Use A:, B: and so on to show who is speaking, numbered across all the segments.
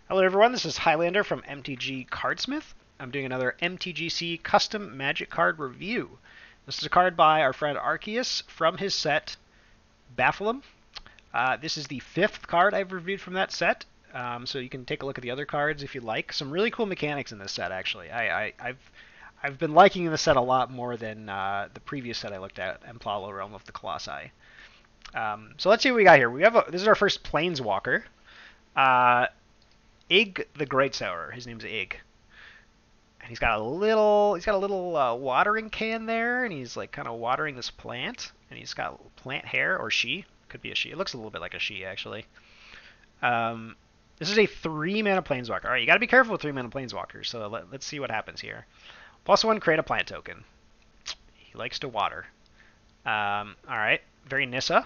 A: Hello everyone, this is Highlander from MTG Cardsmith. I'm doing another MTGC custom Magic card review. This is a card by our friend Arceus from his set Bafflem. This is the fifth card I've reviewed from that set, so you can take a look at the other cards if you like. Some really cool mechanics in this set, actually. I've been liking the set a lot more than the previous set I looked at, Emplalo Realm of the Colossi. So let's see what we got here. This is our first Planeswalker. Ig the Greatsower. His name's Ig, and he's got a little watering can there, and he's like kind of watering this plant, and he's got plant hair, or she, could be a she. It looks a little bit like a she actually. This is a 3-mana planeswalker. All right, you got to be careful with 3-mana planeswalkers. So let's see what happens here. +1, create a plant token. He likes to water. All right, very Nissa.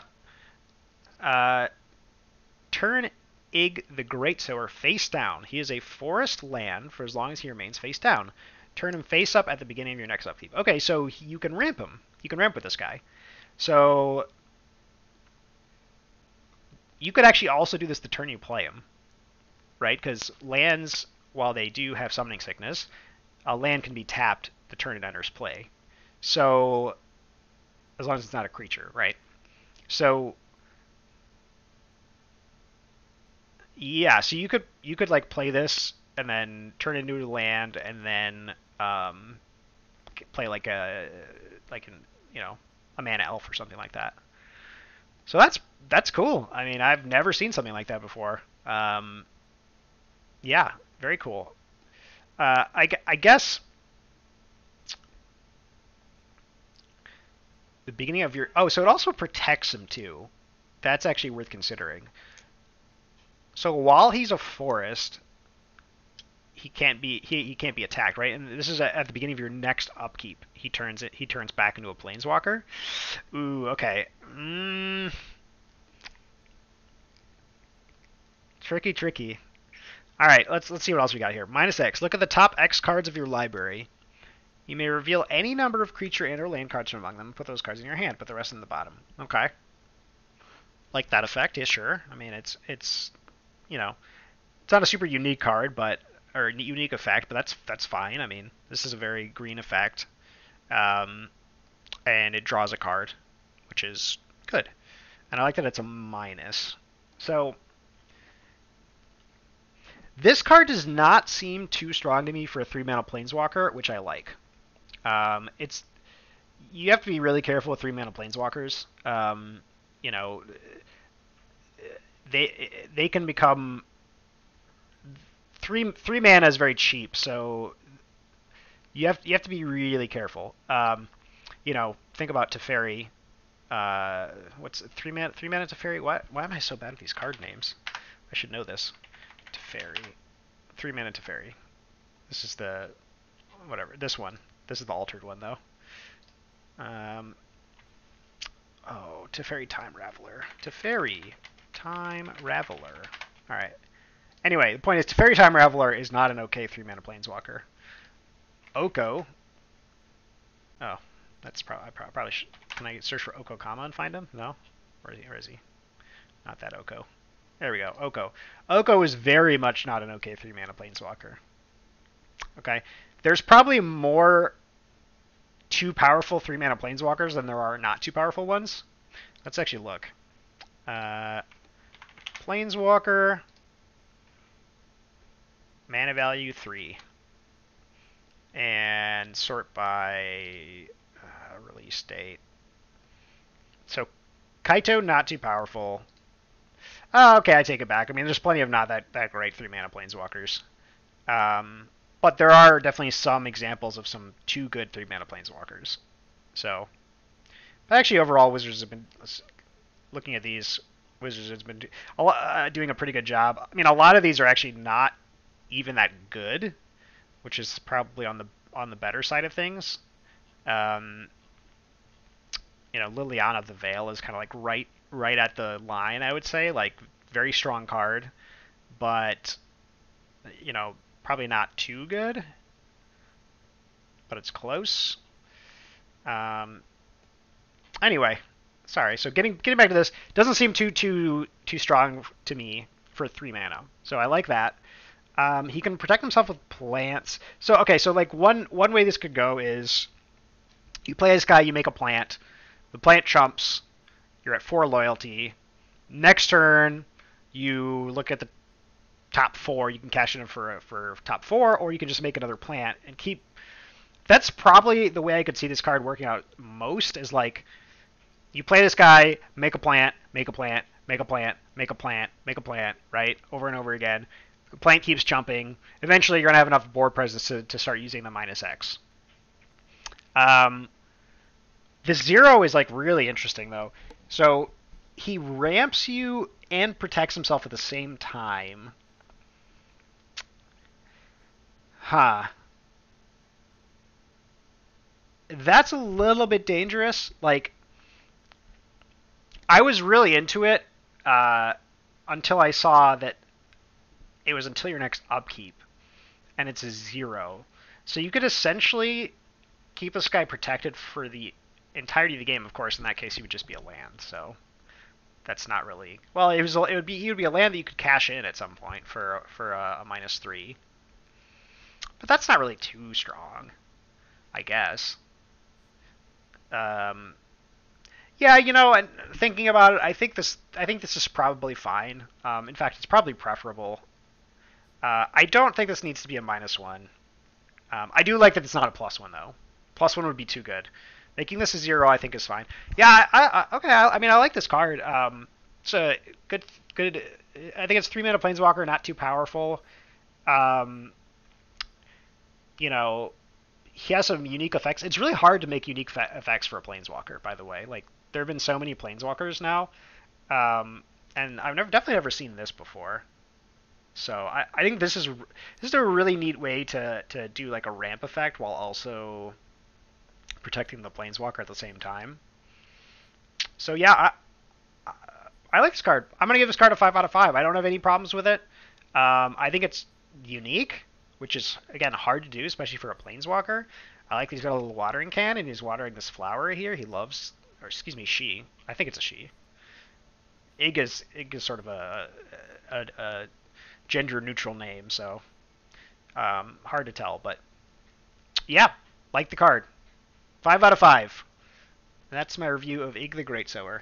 A: Turn Ig the Greatsower face down. He is a forest land for as long as he remains face down. Turn him face up at the beginning of your next upkeep. Okay, so you can ramp him. You can ramp with this guy. So you could actually also do this the turn you play him, right? Because lands, while they do have summoning sickness, a land can be tapped the turn it enters play. So as long as it's not a creature, right? So yeah, so you could like play this and then turn it into a land and then play like an a mana elf or something like that. So that's cool. I mean, I've never seen something like that before. Yeah, very cool. I guess the beginning of your so it also protects him too. That's actually worth considering. So while he's a forest, he can't be attacked, right? And this is at the beginning of your next upkeep. He turns back into a planeswalker. Ooh, okay. Tricky. All right, let's see what else we got here. -X. Look at the top X cards of your library. You may reveal any number of creature and/or land cards from among them. Put those cards in your hand. Put the rest in the bottom. Okay. Like that effect? Yeah, sure. I mean, it's it's not a super unique card, but or unique effect, but that's fine. I mean, this is a very green effect, and it draws a card, which is good. And I like that it's a minus. So this card does not seem too strong to me for a 3-mana planeswalker, which I like. It's you have to be really careful with 3-mana planeswalkers. You know, they can become three mana is very cheap, so you have to be really careful. Think about Teferi. What's 3-mana? 3-mana Teferi? Why am I so bad at these card names? I should know this. Teferi. 3-mana Teferi. This is the whatever. This one. This is the altered one though. Teferi Time Raveler. Teferi Time Raveler. All right. Anyway, the point is, Teferi Time Raveler is not an okay 3-mana planeswalker. Oko. Oh, that's probably I probably should. Can I search for Oko Kama and find him? No. Where is he? Not that Oko. There we go. Oko. Oko is very much not an okay 3-mana planeswalker. Okay. There's probably more too powerful 3-mana planeswalkers than there are not too powerful ones. Let's actually look. Planeswalker. Mana value 3. And sort by release date. So Kaito, not too powerful. Oh, okay, I take it back. I mean, there's plenty of not that great 3-mana planeswalkers. But there are definitely some examples of some too good 3-mana planeswalkers. So, but actually, overall, Wizards have been looking at these. Wizards has been doing a pretty good job. I mean, a lot of these are actually not even that good, which is probably on the better side of things. Liliana of the Veil is kind of like right at the line, I would say. Like, very strong card, but probably not too good, but it's close. Anyway, sorry. So getting back to this, doesn't seem too strong to me for 3 mana. So I like that. He can protect himself with plants. So okay, so like one way this could go is you play this guy, you make a plant, the plant chumps, you're at 4 loyalty. Next turn, you look at the top 4. You can cash in for top 4, or you can just make another plant and keep. That's probably the way I could see this card working out most. Is like you play this guy, make a plant, make a plant, make a plant, make a plant, make a plant, right, over and over again. The plant keeps jumping. Eventually, you're gonna have enough board presence to start using the -X. Um, the 0 is like really interesting though. So he ramps you and protects himself at the same time. Huh. That's a little bit dangerous. Like, I was really into it until I saw that it was until your next upkeep, and it's a 0. So you could essentially keep this guy protected for the entirety of the game. Of course, in that case, he would just be a land. So that's not really well. He would be a land that you could cash in at some point for a -3. But that's not really too strong, I guess. Um, yeah, and thinking about it, I think this is probably fine. In fact, it's probably preferable. I don't think this needs to be a -1. I do like that it's not a +1 though. +1 would be too good. Making this a 0, I think, is fine. Yeah, okay. I mean, I like this card. It's a good. I think it's 3-mana Planeswalker, not too powerful. Um, he has some unique effects. It's really hard to make unique effects for a Planeswalker, by the way. Like, there have been so many Planeswalkers now, and I've definitely never seen this before. So I think this is a really neat way to do like a ramp effect while also protecting the Planeswalker at the same time. So yeah, I like this card. I'm gonna give this card a 5 out of 5. I don't have any problems with it. I think it's unique, which is again hard to do, especially for a Planeswalker. I like that he's got a little watering can and he's watering this flower here. He loves, or excuse me, she. I think it's a she. Ig is sort of a gender neutral name, so hard to tell. But yeah, like the card. 5 out of 5. That's my review of Ig the Greatsower.